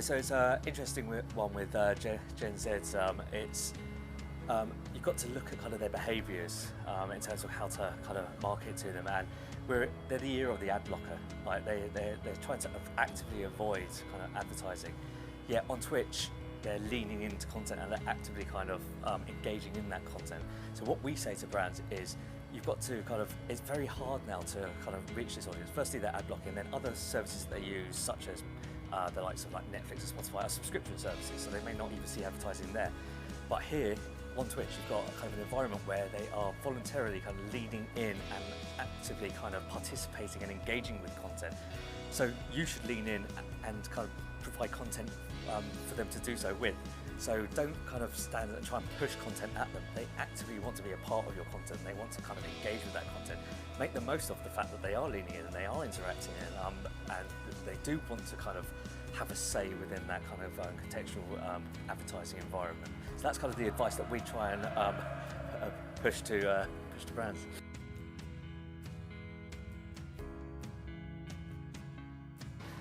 so it's an interesting one with Gen Z. It's you've got to look at kind of their behaviours in terms of how to kind of market to them, and they're the year of the ad blocker. Like they're trying to actively avoid kind of advertising. Yet on Twitch, they're leaning into content and they're actively kind of engaging in that content. So what we say to brands is, you've got to kind of, it's very hard now to kind of reach this audience. Firstly, they're ad blocking, and then other services that they use, such as the likes of like Netflix and Spotify, are subscription services, so they may not even see advertising there. But here on Twitch, you've got kind of an environment where they are voluntarily kind of leaning in and actively kind of participating and engaging with content. So you should lean in and kind of provide content for them to do so with. So don't kind of stand and try and push content at them. They actively want to be a part of your content. They want to kind of engage with that content. Make the most of the fact that they are leaning in and they are interacting and they do want to kind of have a say within that kind of contextual advertising environment. So that's kind of the advice that we try and push to brands.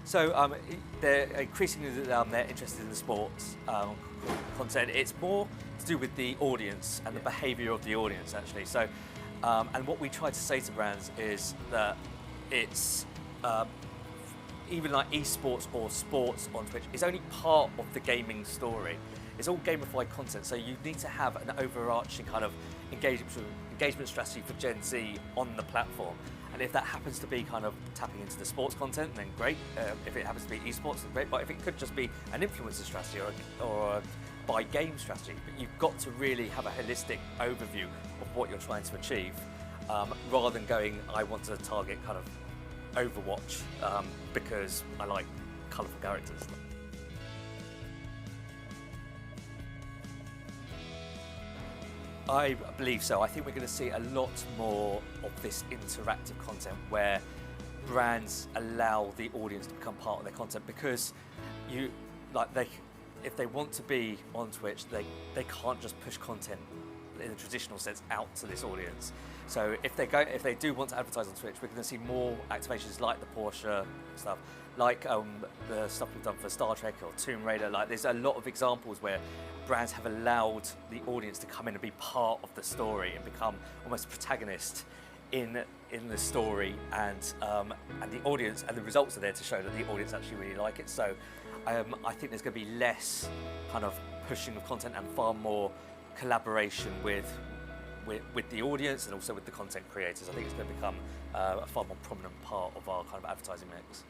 So they're increasingly they're interested in the sports content. It's more to do with the audience and the behaviour of the audience, actually. So, and what we try to say to brands is that it's even like esports or sports on Twitch is only part of the gaming story. It's all gamified content, so you need to have an overarching kind of engagement strategy for Gen Z on the platform. And if that happens to be kind of tapping into the sports content, then great. If it happens to be esports, then great. But if it could just be an influencer strategy or a buy game strategy, but you've got to really have a holistic overview of what you're trying to achieve, rather than going, I want to target kind of Overwatch because I like colourful characters. I believe so. I think we're going to see a lot more of this interactive content where brands allow the audience to become part of their content, because if they want to be on Twitch, they can't just push content in the traditional sense out to this audience. So if they do want to advertise on Twitch, we're going to see more activations like the Porsche stuff, like the stuff we've done for Star Trek or Tomb Raider. Like, there's a lot of examples where brands have allowed the audience to come in and be part of the story and become almost a protagonist in the story, and the audience, and the results are there to show that the audience actually really like it. So I think there's going to be less kind of pushing of content and far more collaboration with the audience and also with the content creators. I think it's going to become a far more prominent part of our kind of advertising mix.